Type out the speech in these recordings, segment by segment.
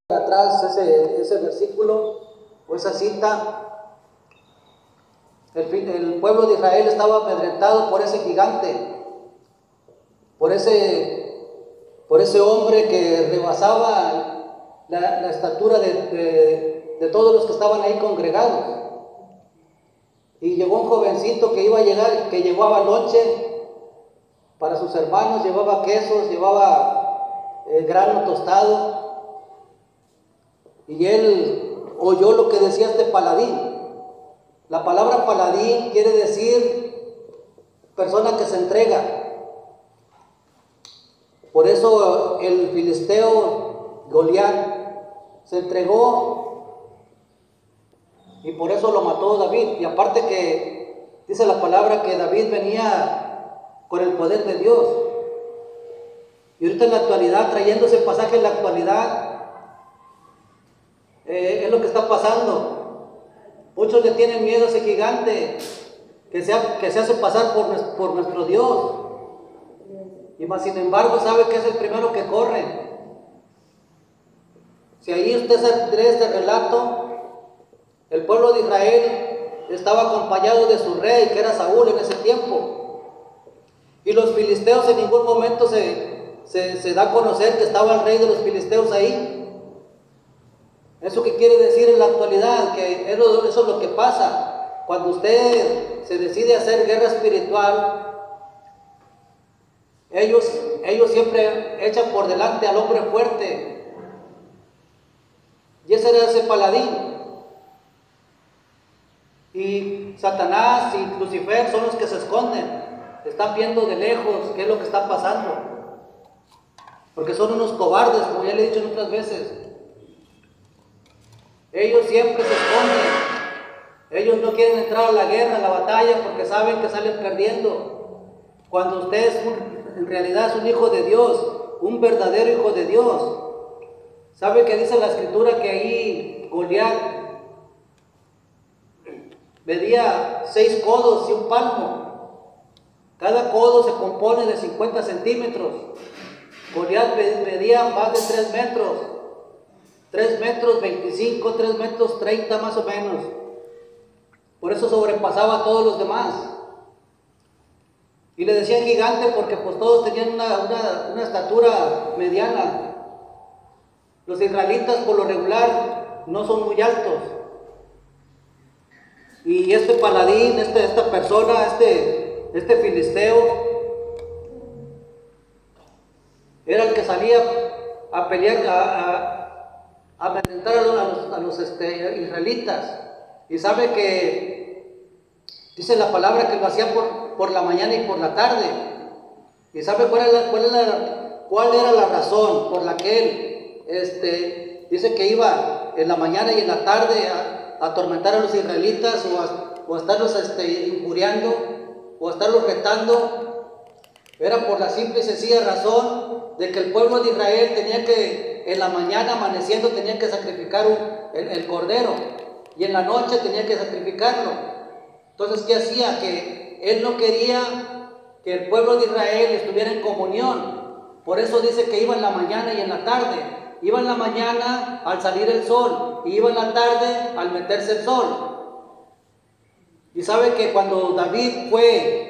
Atrás ese versículo o esa cita. El pueblo de Israel estaba amedrentado por ese gigante, por ese hombre que rebasaba la estatura de todos los que estaban ahí congregados. Y llegó un jovencito que iba a llegar, que llevaba lonche para sus hermanos, llevaba quesos, llevaba grano tostado. Y él oyó lo que decía este paladín. La palabra paladín quiere decir persona que se entrega. Por eso el filisteo Goliat se entregó y por eso lo mató David. Y aparte que dice la palabra que David venía con el poder de Dios. Y ahorita en la actualidad, trayendo ese pasaje en la actualidad, es lo que está pasando. Muchos le tienen miedo a ese gigante que se hace pasar por nuestro Dios. Y más sin embargo sabe que es el primero que corre. Si ahí usted lee este relato, el pueblo de Israel estaba acompañado de su rey, que era Saúl en ese tiempo. Y los filisteos en ningún momento se da a conocer que estaba el rey de los filisteos ahí. ¿Eso qué quiere decir en la actualidad? Que eso es lo que pasa. Cuando usted se decide hacer guerra espiritual, ellos siempre echan por delante al hombre fuerte. Y ese era ese paladín. Y Satanás y Lucifer son los que se esconden. Están viendo de lejos qué es lo que está pasando. Porque son unos cobardes, como ya le he dicho en otras veces. Ellos siempre se esconden. Ellos no quieren entrar a la guerra, a la batalla, porque saben que salen perdiendo. Cuando usted en realidad es un hijo de Dios, un verdadero hijo de Dios. ¿Sabe que dice la escritura que ahí Goliat medía 6 codos y un palmo? Cada codo se compone de 50 centímetros. Goliat medía más de 3 metros. 3 metros 25, 3 metros 30 más o menos. Por eso sobrepasaba a todos los demás. Y le decían gigante porque pues todos tenían una estatura mediana. Los israelitas por lo regular no son muy altos. Y este paladín, esta persona, este filisteo, era el que salía a pelear, a amedrentar a los israelitas. Y sabe que dice la palabra que lo hacía por la mañana y por la tarde. Y sabe cuál era la razón por la que él dice que iba en la mañana y en la tarde a atormentar a los israelitas o a estarlos injuriando o a estarlos retando. Era por la simple y sencilla razón de que el pueblo de Israel tenía que, en la mañana amaneciendo, tenía que sacrificar el cordero, y en la noche tenía que sacrificarlo. Entonces, ¿qué hacía? Que él no quería que el pueblo de Israel estuviera en comunión. Por eso dice que iba en la mañana y en la tarde. Iba en la mañana al salir el sol, y iba en la tarde al meterse el sol. Y sabe que cuando David fue,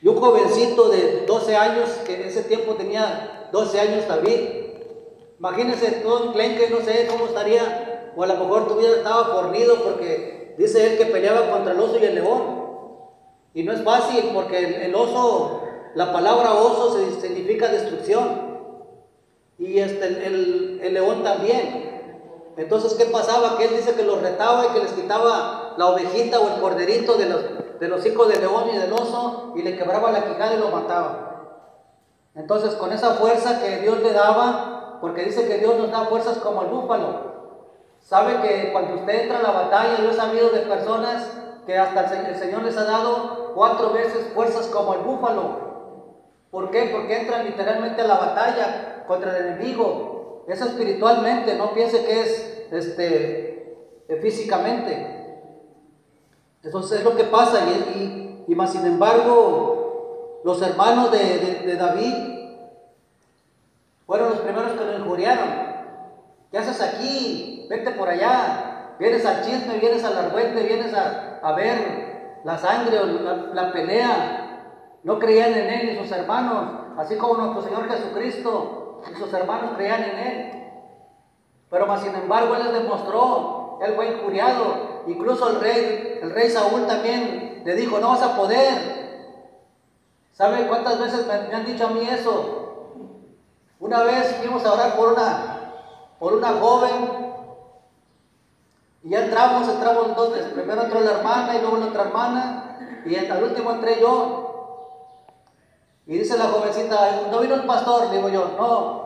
y un jovencito de 12 años, que en ese tiempo tenía 12 años David, imagínense todo enclenque, no sé cómo estaría, o a lo mejor tu vida estaba fornido, porque dice él que peleaba contra el oso y el león. Y no es fácil, porque el oso, la palabra oso significa destrucción, y el león también. Entonces, ¿qué pasaba? Que él dice que los retaba y que les quitaba la ovejita o el corderito de los hijos del león y del oso, y le quebraba la quijada y lo mataba. Entonces, con esa fuerza que Dios le daba, porque dice que Dios nos da fuerzas como el búfalo. Sabe que cuando usted entra a la batalla, yo he sabido de personas que hasta el Señor les ha dado 4 veces fuerzas como el búfalo. ¿Por qué? Porque entran literalmente a la batalla contra el enemigo. Es espiritualmente, no piense que es físicamente. Entonces es lo que pasa. Y más sin embargo, los hermanos de David fueron los primeros que lo injuriaron. ¿Qué haces aquí? Vete por allá. Vienes al chisme, vienes al argüente, vienes a ver la sangre o la pelea. No creían en él ni sus hermanos, así como nuestro Señor Jesucristo y sus hermanos creían en él. Pero más sin embargo él les demostró, él fue injuriado. Incluso el rey Saúl también le dijo, no vas a poder. ¿Sabe cuántas veces me han dicho a mí eso? Una vez fuimos a orar por una joven y ya entramos dos veces. Primero entró la hermana y luego la otra hermana y al último entré yo. Y dice la jovencita, ¿no vino el pastor? Digo yo, no.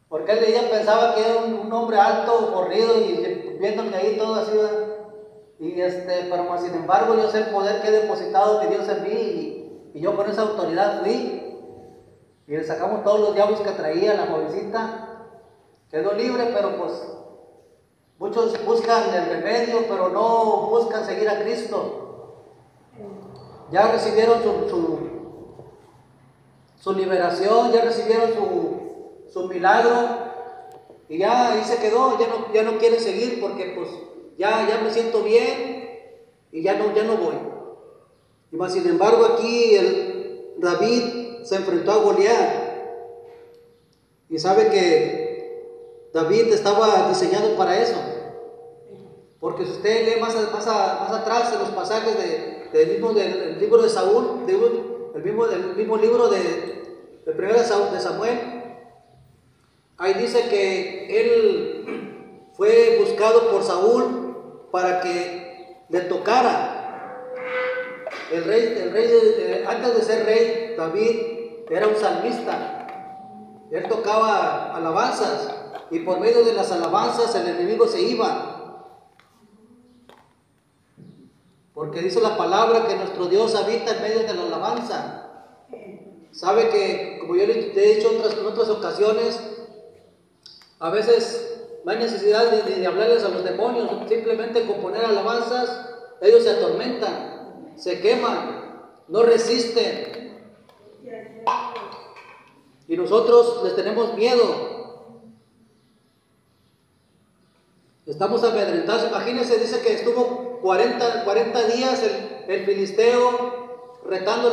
Porque ella pensaba que era un hombre alto, corrido y viendo que ahí todo así, ¿verdad? Pero más sin embargo yo sé el poder que he depositado que Dios en mí y yo con esa autoridad fui y le sacamos todos los diablos que traía la jovencita, quedó libre, pero pues muchos buscan el remedio pero no buscan seguir a Cristo. Ya recibieron su liberación, ya recibieron su milagro y ya ahí se quedó, ya no quiere seguir porque pues ya me siento bien y ya no voy. Y más sin embargo aquí David se enfrentó a Goliat y sabe que David estaba diseñado para eso, porque si usted lee más atrás en los pasajes del libro de Saúl, el mismo libro de primera de Samuel, ahí dice que él fue buscado por Saúl para que le tocara. El rey antes de ser rey, David era un salmista. Él tocaba alabanzas y por medio de las alabanzas el enemigo se iba. Porque dice la palabra que nuestro Dios habita en medio de la alabanza. Sabe que, como yo le he dicho en otras ocasiones, a veces no hay necesidad de hablarles a los demonios, simplemente con poner alabanzas, ellos se atormentan, se queman, no resisten. Y nosotros les tenemos miedo. Estamos amedrentados. Imagínense, dice que estuvo 40 días el filisteo retando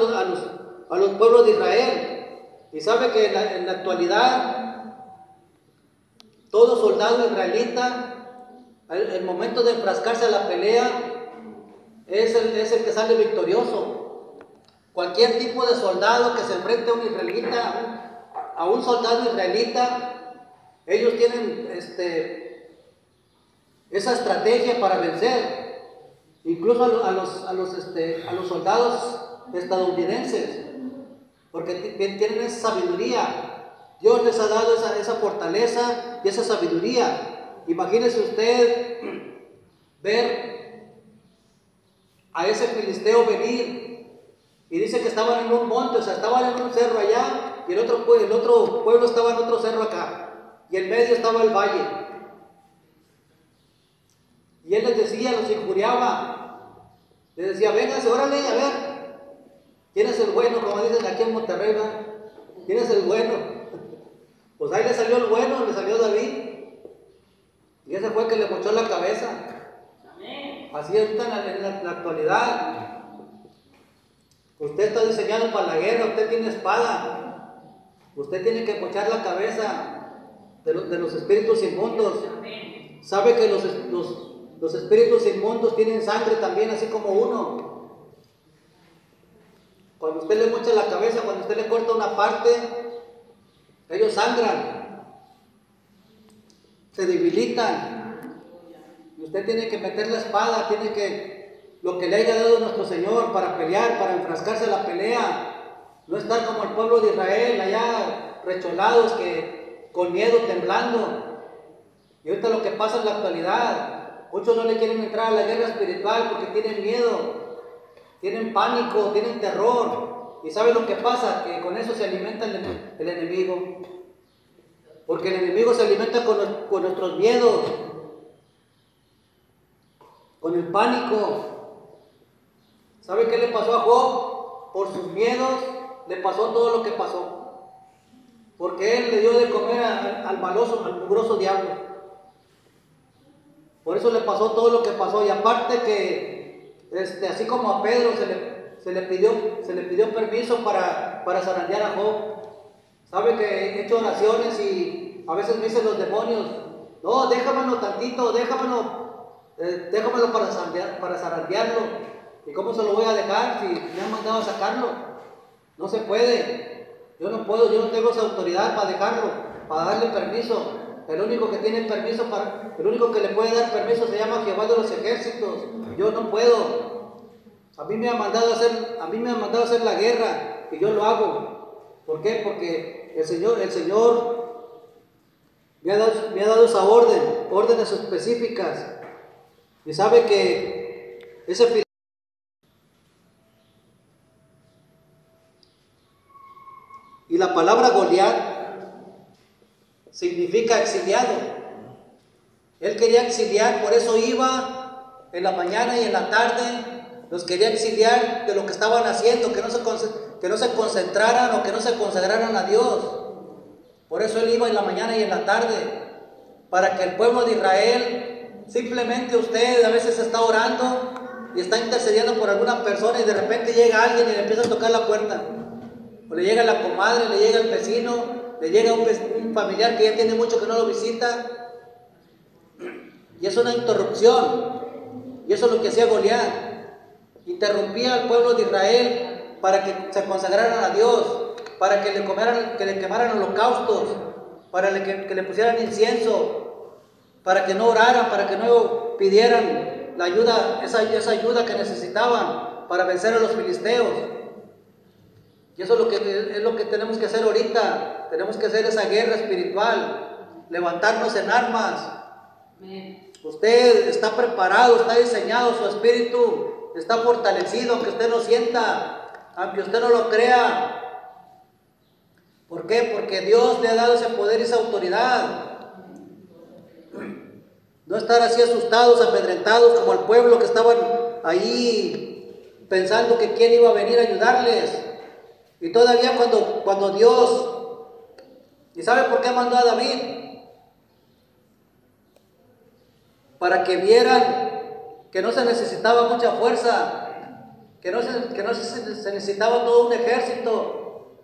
a los pueblos de Israel. Y sabe que en la actualidad todo soldado israelita, el momento de enfrascarse a la pelea, es el que sale victorioso. Cualquier tipo de soldado que se enfrente a un israelita, a un soldado israelita, ellos tienen esa estrategia para vencer. Incluso a los soldados estadounidenses, porque tienen esa sabiduría. Dios les ha dado esa fortaleza y esa sabiduría. Imagínese usted ver a ese filisteo venir y dice que estaban en un monte, o sea, estaban en un cerro allá y el otro pueblo estaba en otro cerro acá y en medio estaba el valle. Y él les decía, los injuriaba, les decía, véngase, órale, a ver, ¿quién es el bueno? Como dicen aquí en Monterrey, ¿no? ¿Quién es el bueno? Pues ahí le salió el bueno, le salió David. Y ese fue el que le mochó la cabeza. Así es en la actualidad. Usted está diseñado para la guerra, usted tiene espada. Usted tiene que mochar la cabeza de los espíritus inmundos. Sabe que los espíritus inmundos tienen sangre también, así como uno. Cuando usted le mocha la cabeza, cuando usted le corta una parte, ellos sangran, se debilitan. Y usted tiene que meter la espada, lo que le haya dado nuestro Señor para pelear, para enfrascarse a la pelea. No estar como el pueblo de Israel, allá recholados, con miedo, temblando. Y ahorita lo que pasa en la actualidad, muchos no le quieren entrar a la guerra espiritual porque tienen miedo, tienen pánico, tienen terror. ¿Y sabe lo que pasa? Que con eso se alimenta el enemigo. Porque el enemigo se alimenta con nuestros miedos, con el pánico. ¿Sabe qué le pasó a Job? Por sus miedos le pasó todo lo que pasó. Porque él le dio al maloso, al mugroso diablo. Por eso le pasó todo lo que pasó. Y aparte que, así como a Pedro se le pidió permiso para zarandear a Job. Sabe que he hecho oraciones y a veces me dicen los demonios, no, déjamelo tantito, déjamelo para zarandearlo. ¿Y cómo se lo voy a dejar si me han mandado a sacarlo? No se puede. Yo no puedo, yo no tengo esa autoridad para dejarlo, para darle permiso. El único que tiene permiso, el único que le puede dar permiso se llama Jehová de los ejércitos. Yo no puedo. A mí me ha mandado a hacer la guerra y yo lo hago. ¿Por qué? Porque el Señor me ha dado esa órdenes específicas. Y sabe que ese y la palabra Goliat significa exiliado. Él quería exiliar, por eso iba en la mañana y en la tarde, los quería exiliar de lo que estaban haciendo, que no se concentraran o que no se consagraran a Dios. Por eso él iba en la mañana y en la tarde, para que el pueblo de Israel, simplemente usted a veces está orando y está intercediendo por alguna persona y de repente llega alguien y le empieza a tocar la puerta. O le llega la comadre, le llega el vecino, le llega un familiar que ya tiene mucho que no lo visita. Y es una interrupción. Y eso es lo que hacía Goliat. Interrumpía al pueblo de Israel para que se consagraran a Dios, para que le quemaran holocaustos, para que le pusieran incienso, para que no oraran, para que no pidieran la ayuda, esa ayuda que necesitaban para vencer a los filisteos. Y eso es lo que tenemos que hacer ahorita. Tenemos que hacer esa guerra espiritual, levantarnos en armas. Usted está preparado, está diseñado, su espíritu está fortalecido, aunque usted no sienta, aunque usted no lo crea. ¿Por qué? Porque Dios le ha dado ese poder y esa autoridad. No estar así asustados, amedrentados como el pueblo que estaban ahí pensando que quién iba a venir a ayudarles. Y todavía cuando Dios, ¿y sabe por qué mandó a David? Para que vieran que no se necesitaba mucha fuerza, que no se necesitaba todo un ejército,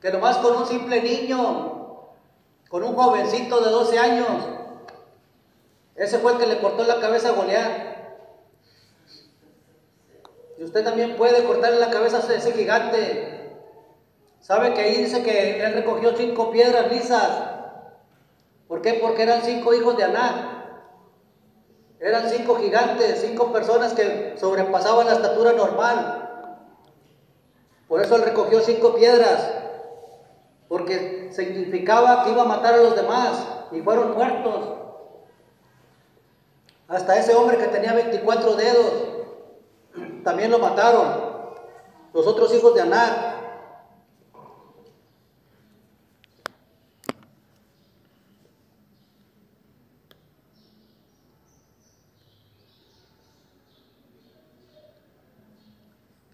que nomás con un simple niño, con un jovencito de 12 años, ese fue el que le cortó la cabeza a Goliat. Y usted también puede cortarle la cabeza a ese gigante. ¿Sabe que ahí dice que él recogió 5 piedras lisas? ¿Por qué? Porque eran 5 hijos de Anac. Eran 5 gigantes, 5 personas que sobrepasaban la estatura normal. Por eso él recogió 5 piedras, porque significaba que iba a matar a los demás, y fueron muertos. Hasta ese hombre que tenía 24 dedos, también lo mataron. Los otros hijos de Anac.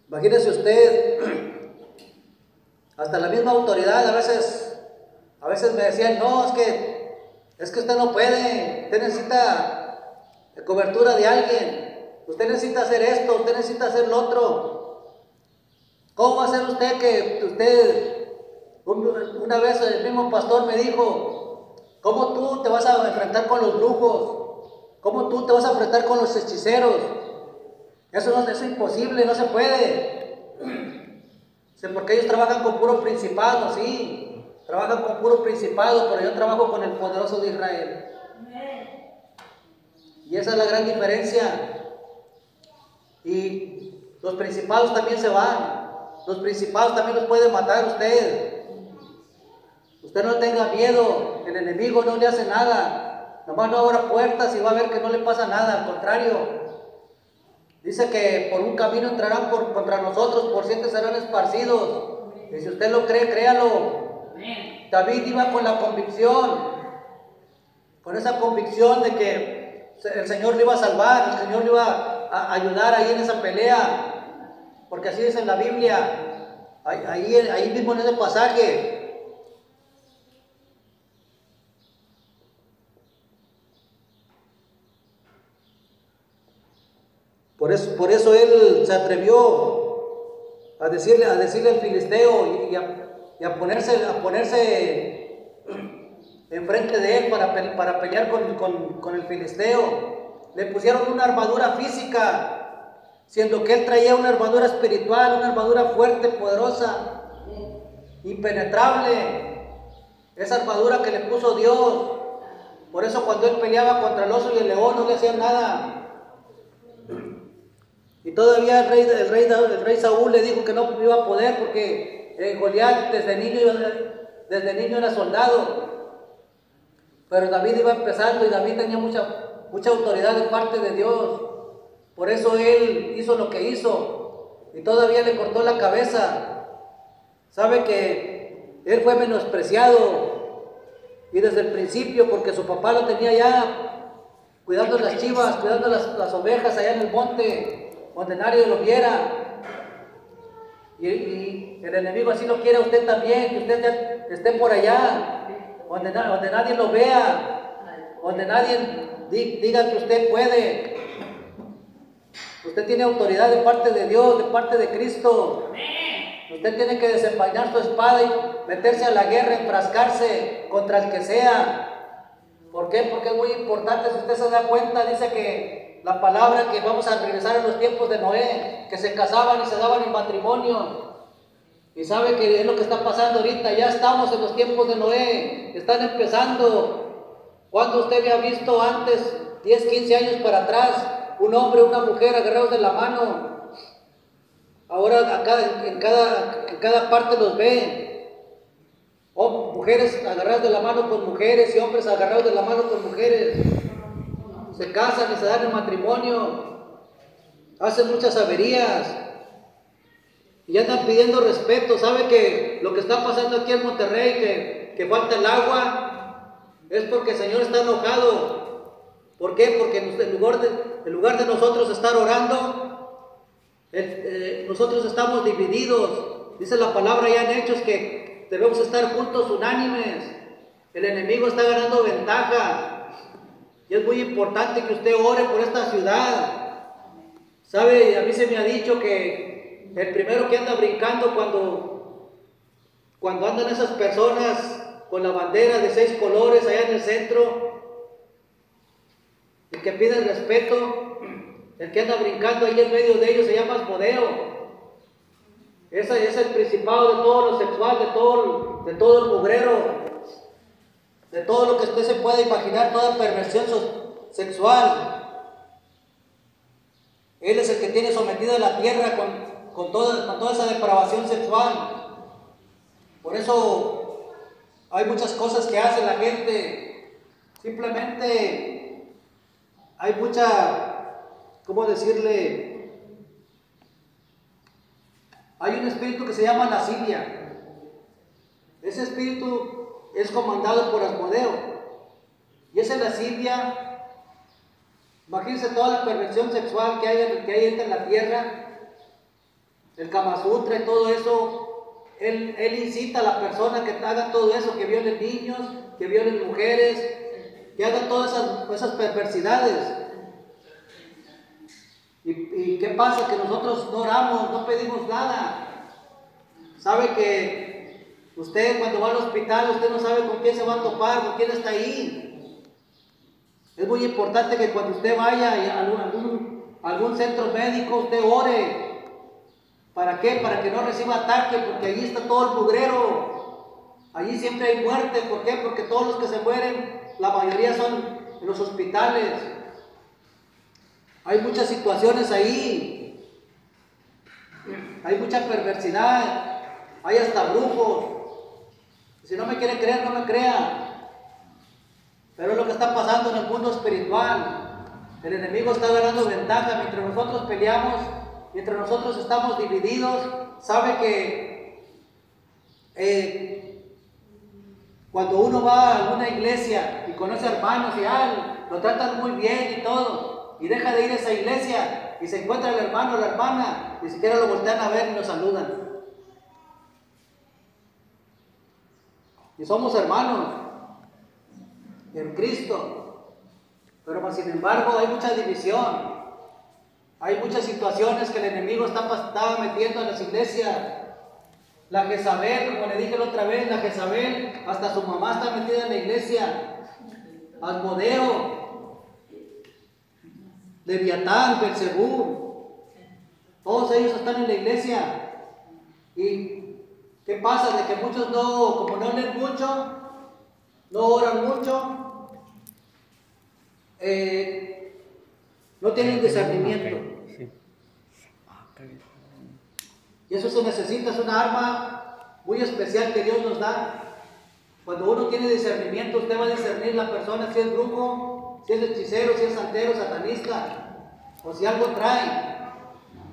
Imagínese usted, hasta la misma autoridad a veces me decían, no, es que usted no puede, usted necesita cobertura de alguien, usted necesita hacer esto, usted necesita hacer lo otro. ¿Cómo va a ser una vez el mismo pastor me dijo, ¿cómo tú te vas a enfrentar con los brujos? ¿Cómo tú te vas a enfrentar con los hechiceros? Eso es imposible, no se puede. Porque ellos trabajan con puro principado, sí. Trabajan con puro principado, pero yo trabajo con el poderoso de Israel. Y esa es la gran diferencia. Y los principados también se van. Los principados también los puede matar usted. Usted no tenga miedo, el enemigo no le hace nada. Nomás no abra puertas y va a ver que no le pasa nada, al contrario. Dice que por un camino entrarán contra nosotros, por 7 serán esparcidos. Y si usted lo cree, créalo. David iba con la convicción, con esa convicción de que el Señor le iba a salvar, el Señor le iba a ayudar ahí en esa pelea. Porque así dice en la Biblia, ahí mismo en ese pasaje. Por eso él se atrevió a decirle al filisteo y a ponerse enfrente de él para pelear con el filisteo. Le pusieron una armadura física, siendo que él traía una armadura espiritual, una armadura fuerte, poderosa, impenetrable. Esa armadura que le puso Dios. Por eso cuando él peleaba contra el oso y el león no le hacían nada. Y todavía el rey Saúl le dijo que no iba a poder porque Goliat desde niño era soldado. Pero David iba empezando y David tenía mucha autoridad de parte de Dios. Por eso él hizo lo que hizo y todavía le cortó la cabeza. Sabe que él fue menospreciado y desde el principio, porque su papá lo tenía ya cuidando las chivas, cuidando las ovejas allá en el monte, donde nadie lo viera. Y el enemigo así lo quiere a usted también, que usted ya esté por allá, donde nadie lo vea, donde nadie diga que usted puede. Usted tiene autoridad de parte de Dios, de parte de Cristo. Usted tiene que desenvainar su espada y meterse a la guerra, enfrascarse contra el que sea. ¿Por qué? Porque es muy importante. Si usted se da cuenta, dice que la palabra que vamos a regresar a los tiempos de Noé, que se casaban y se daban en matrimonio. Y sabe que es lo que está pasando ahorita. Ya estamos en los tiempos de Noé. Están empezando. ¿Cuándo usted me ha visto antes, 10, 15 años para atrás, un hombre, una mujer agarrados de la mano? Ahora en cada parte los ve. Mujeres agarradas de la mano con mujeres y hombres agarrados de la mano con mujeres. Se casan y se dan en matrimonio. Hacen muchas averías. Y andan pidiendo respeto. ¿Sabe que lo que está pasando aquí en Monterrey, que falta el agua? Es porque el Señor está enojado. ¿Por qué? Porque en lugar de nosotros estar orando, nosotros estamos divididos. Dice la palabra ya en Hechos que debemos estar juntos, unánimes. El enemigo está ganando ventaja. Y es muy importante que usted ore por esta ciudad. ¿Sabe? A mí se me ha dicho que el primero que anda brincando cuando andan esas personas con la bandera de 6 colores allá en el centro, el que pide el respeto, el que anda brincando ahí en medio de ellos se llama Asmodeo. Ese es el principado de todo lo sexual, de todo el mugrero, de todo lo que usted se pueda imaginar, toda perversión sexual. Él es el que tiene sometida la tierra con toda esa depravación sexual. Por eso hay muchas cosas que hace la gente. Simplemente hay mucha, ¿cómo decirle? Hay un espíritu que se llama lascivia. Ese espíritu es comandado por Asmodeo. Y esa lascivia, imagínense toda la perversión sexual que hay en la tierra, el Kama Sutra y todo eso. Él incita a la persona que haga todo eso, que violen niños, que violen mujeres, que hagan todas esas perversidades. ¿Y qué pasa? Que nosotros no oramos, no pedimos nada. Sabe que usted cuando va al hospital, usted no sabe con quién se va a topar, con quién está ahí. Es muy importante que cuando usted vaya a algún centro médico, usted ore. ¿Para qué? Para que no reciba ataque, porque allí está todo el mugrero. Allí siempre hay muerte. ¿Por qué? Porque todos los que se mueren, la mayoría son en los hospitales. Hay muchas situaciones ahí. Hay mucha perversidad. Hay hasta brujos. Si no me quiere creer, no me crea. Pero es lo que está pasando en el mundo espiritual. El enemigo está ganando ventaja mientras nosotros peleamos. Mientras nosotros estamos divididos. Sabe que cuando uno va a una iglesia y conoce a hermanos y lo tratan muy bien y todo, y deja de ir a esa iglesia y se encuentra el hermano o la hermana, ni siquiera lo voltean a ver ni lo saludan. Y somos hermanos en Cristo, pero sin embargo hay mucha división. Hay muchas situaciones que el enemigo está metiendo en las iglesias. La Jezabel, como le dije la otra vez, la Jezabel, hasta su mamá está metida en la iglesia. Asmodeo, Leviatán, Belzebú, todos ellos están en la iglesia. ¿Y qué pasa? De que muchos como no leen mucho, no oran mucho, no tienen discernimiento. Y eso se necesita, es una arma muy especial que Dios nos da. Cuando uno tiene discernimiento, usted va a discernir la persona, si es brujo, si es hechicero, si es santero, satanista, o si algo trae,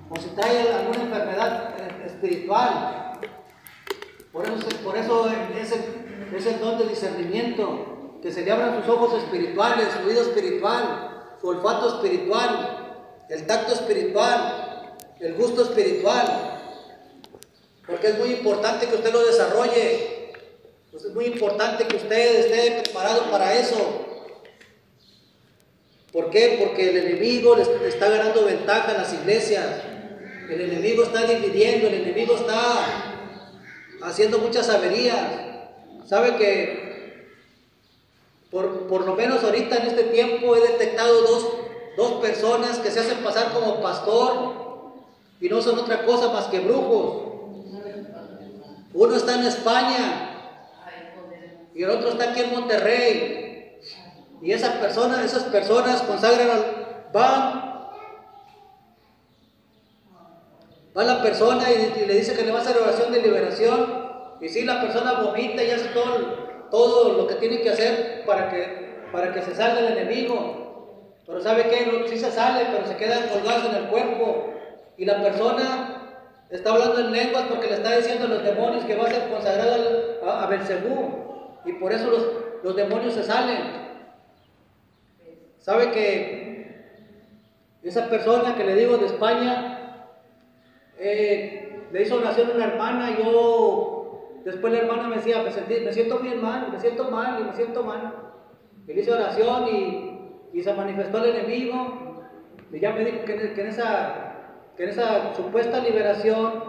o si trae alguna enfermedad espiritual. Por eso es el don de discernimiento, que se le abran sus ojos espirituales, su oído espiritual, su olfato espiritual, el tacto espiritual, el gusto espiritual. Porque es muy importante que usted lo desarrolle. Pues es muy importante que usted esté preparado para eso. ¿Por qué? Porque el enemigo le está ganando ventaja en las iglesias. El enemigo está dividiendo, el enemigo está haciendo muchas averías. ¿Sabe que por lo menos ahorita en este tiempo he detectado dos personas que se hacen pasar como pastor y no son otra cosa más que brujos? Uno está en España y el otro está aquí en Monterrey. Y esas personas consagran va la persona y le dice que le va a hacer oración de liberación. Y si la persona vomita y hace todo lo que tiene que hacer para que se salga el enemigo. Pero ¿sabe qué? Sí se sale, pero se quedan colgados en el cuerpo. Y la persona está hablando en lenguas porque le está diciendo a los demonios que va a ser consagrado a Belzebú. Y por eso los demonios se salen. ¿Sabe que esa persona que le digo de España, le hizo oración a una hermana? Después la hermana me decía, me siento bien mal, me siento mal. Y le hice oración y se manifestó el enemigo. Y ya me dijo que en esa supuesta liberación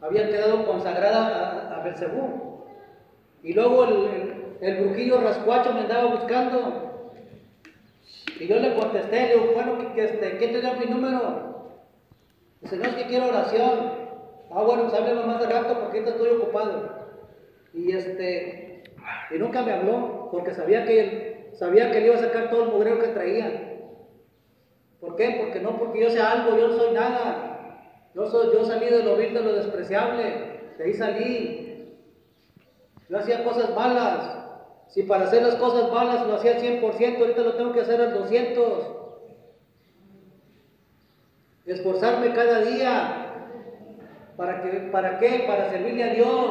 había quedado consagrada a Belzebú. Y luego el brujillo rascuacho me andaba buscando. Y yo le contesté, le digo, bueno, ¿quién te dio mi número? Dice, no, es que quiero oración. Bueno, pues háblame más de rato porque ahorita estoy ocupado. Y nunca me habló porque sabía que le iba a sacar todo el mugrero que traía. ¿Por qué? Porque yo sea algo, yo no soy nada. Yo salí de lo vil, de lo despreciable. De ahí salí. Yo hacía cosas malas. Si para hacer las cosas malas lo hacía al 100%, ahorita lo tengo que hacer al 200%. Esforzarme cada día. ¿Para qué? Para servirle a Dios.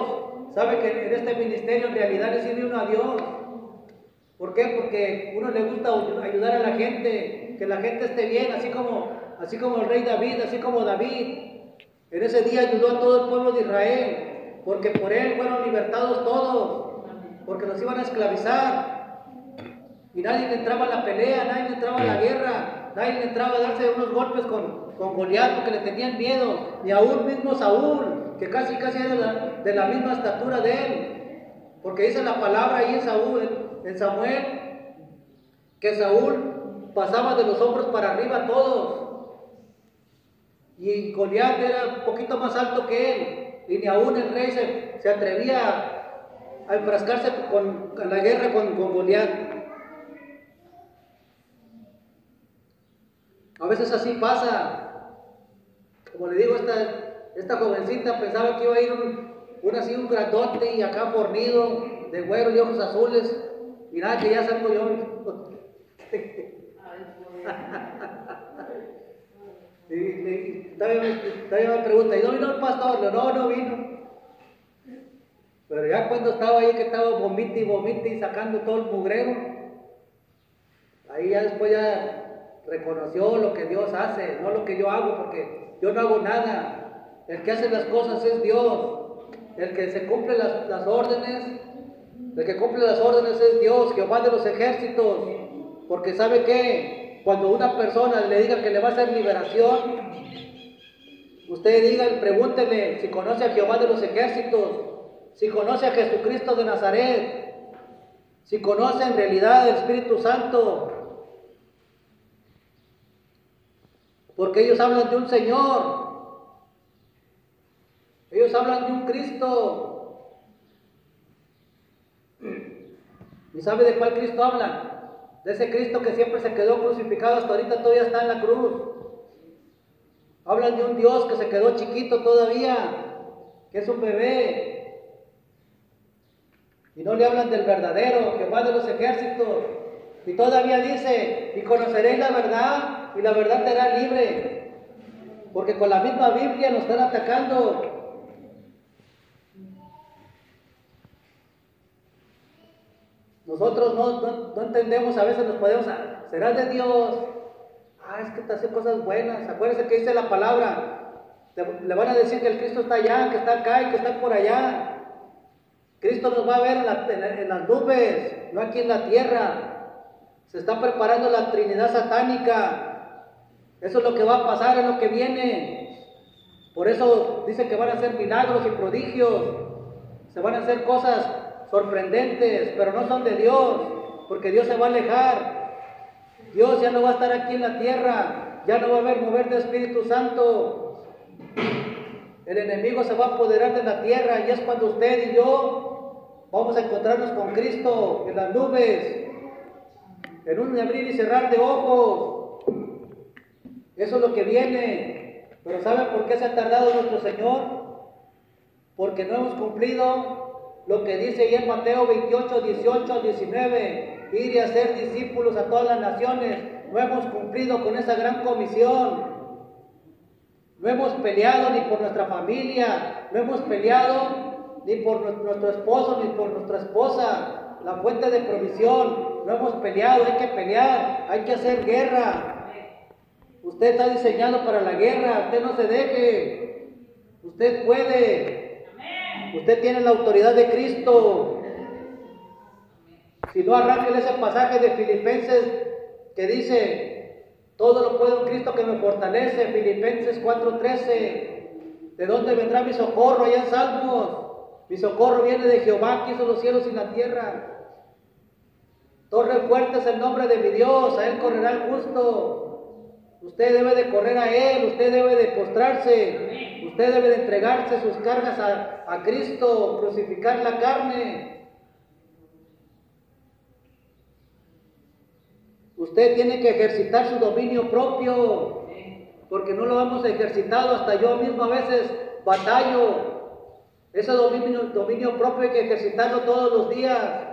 ¿Sabe que en este ministerio en realidad le sirve uno a Dios? ¿Por qué? Porque uno le gusta ayudar a la gente, que la gente esté bien, así como el rey David, así como David. En ese día ayudó a todo el pueblo de Israel. Porque por él fueron libertados todos, porque los iban a esclavizar. Y nadie le entraba a la pelea, nadie le entraba a la guerra, nadie le entraba a darse unos golpes con Goliat porque le tenían miedo. Ni aún mismo Saúl, que casi era de la misma estatura de él. Porque dice la palabra ahí en Samuel, que Saúl pasaba de los hombros para arriba a todos. Y Goliat era un poquito más alto que él. Y ni aún el rey se atrevía a enfrascarse en la guerra con Goliat. A veces así pasa. Como le digo, esta jovencita pensaba que iba a ir un grandote y acá fornido, de güero y ojos azules. Y nada, que ya salgo yo. Y todavía me pregunta, ¿y no vino el pastor? No vino. Pero ya cuando estaba ahí, que estaba vomite y sacando todo el mugrero, ahí ya después ya reconoció lo que Dios hace, no lo que yo hago, porque yo no hago nada. El que hace las cosas es Dios. El que se cumple las órdenes, el que cumple las órdenes es Dios, Jehová de los ejércitos. Porque ¿sabe qué? cuando una persona le diga que le va a hacer liberación, usted diga, pregúntele si conoce a Jehová de los ejércitos, si conoce a Jesucristo de Nazaret, si conoce en realidad el Espíritu Santo, porque ellos hablan de un Señor, ellos hablan de un Cristo. ¿Y sabe de cuál Cristo hablan? De ese Cristo que siempre se quedó crucificado, hasta ahorita todavía está en la cruz. Hablan de un Dios que se quedó chiquito todavía, que es un bebé. Y no le hablan del verdadero Jehová de los ejércitos. Y todavía dice, y conoceréis la verdad, y la verdad te hará libre. Porque con la misma Biblia nos están atacando. Nosotros no entendemos, a veces nos podemos, ¿será de Dios? Es que te hace cosas buenas. Acuérdense que dice la palabra, le van a decir que el Cristo está allá, que está acá y que está por allá. Cristo nos va a ver en las nubes, no aquí en la tierra. Se está preparando la Trinidad satánica. Eso es lo que va a pasar, es lo que viene. Por eso dice que van a hacer milagros y prodigios. Se van a hacer cosas sorprendentes, pero no son de Dios, porque Dios se va a alejar. Dios ya no va a estar aquí en la tierra, ya no va a haber mover de Espíritu Santo. El enemigo se va a apoderar de la tierra y es cuando usted y yo vamos a encontrarnos con Cristo en las nubes, en un abrir y cerrar de ojos. Eso es lo que viene. Pero ¿saben por qué se ha tardado nuestro Señor? Porque no hemos cumplido lo que dice ahí en Mateo 28, 18, 19, ir y hacer discípulos a todas las naciones. No hemos cumplido con esa gran comisión. No hemos peleado ni por nuestra familia, no hemos peleado ni por nuestro esposo ni por nuestra esposa, la fuente de provisión. No hemos peleado, hay que pelear, hay que hacer guerra. Usted está diseñado para la guerra, usted no se deje, usted puede, usted tiene la autoridad de Cristo. Si no, arránquele ese pasaje de Filipenses que dice, todo lo puedo en Cristo que me fortalece, Filipenses 4:13. ¿De dónde vendrá mi socorro? Allá en Salmos. Mi socorro viene de Jehová, que hizo los cielos y la tierra. Torre fuerte es el nombre de mi Dios, a Él correrá el justo. Usted debe de correr a Él, usted debe de postrarse, usted debe de entregarse sus cargas a Cristo, crucificar la carne. Usted tiene que ejercitar su dominio propio, porque no lo hemos ejercitado. Hasta yo mismo a veces batallo. Ese dominio propio hay que ejercitarlo todos los días.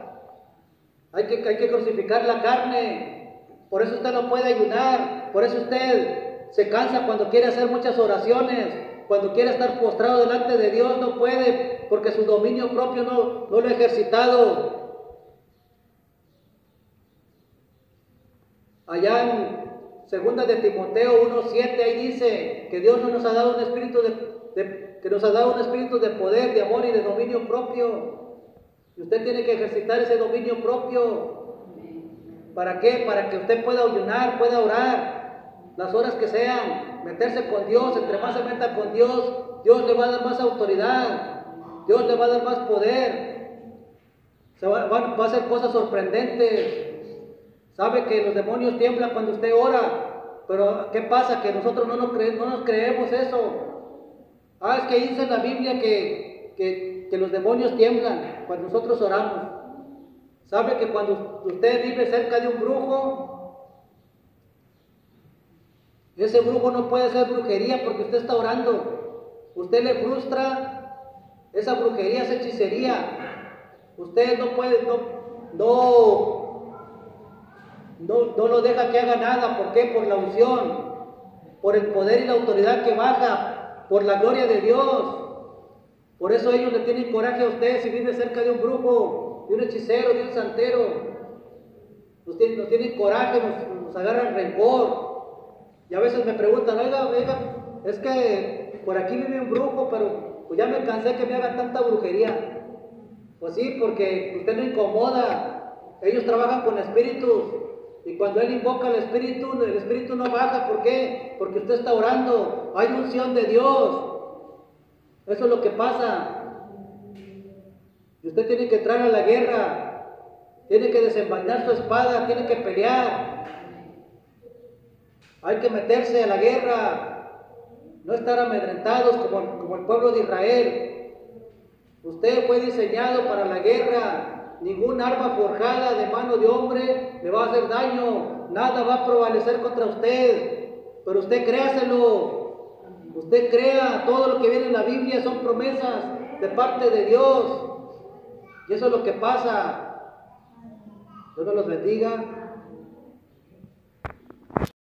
Hay que crucificar la carne. Por eso usted no puede ayunar. Por eso usted se cansa cuando quiere hacer muchas oraciones. Cuando quiere estar postrado delante de Dios no puede, porque su dominio propio no lo ha ejercitado. Allá en 2 de Timoteo 1:7 ahí dice que Dios no nos ha dado un espíritu que nos ha dado un espíritu de poder, de amor y de dominio propio. Y usted tiene que ejercitar ese dominio propio. ¿Para qué? Para que usted pueda ayunar, pueda orar las horas que sean, meterse con Dios. Entre más se meta con Dios, Dios le va a dar más autoridad, Dios le va a dar más poder. Va a hacer cosas sorprendentes. Sabe que los demonios tiemblan cuando usted ora, pero ¿qué pasa? Que nosotros no nos creemos eso. Es que dice en la Biblia que los demonios tiemblan cuando nosotros oramos. ¿Sabe que cuando usted vive cerca de un brujo, ese brujo no puede hacer brujería porque usted está orando? Usted le frustra esa brujería, esa hechicería. Usted no puede, no lo deja que haga nada. ¿Por qué? Por la unción, por el poder y la autoridad que baja, por la gloria de Dios. Por eso ellos le tienen coraje a usted si vive cerca de un brujo, de un hechicero, de un santero. Nos tienen coraje, nos agarran rencor. Y a veces me preguntan, oiga, es que por aquí vive un brujo, pero pues ya me cansé que me hagan tanta brujería. Pues sí, porque usted no incomoda. Ellos trabajan con espíritus. Y cuando Él invoca el Espíritu no baja. ¿Por qué? Porque usted está orando. Hay unción de Dios. Eso es lo que pasa. Y usted tiene que entrar a la guerra. Tiene que desenvainar su espada. Tiene que pelear. Hay que meterse a la guerra. No estar amedrentados como el pueblo de Israel. Usted fue diseñado para la guerra. Ningún arma forjada de mano de hombre le va a hacer daño. Nada va a prevalecer contra usted. Pero usted créaselo. Usted crea. Todo lo que viene en la Biblia son promesas de parte de Dios. Y eso es lo que pasa. Dios nos los bendiga.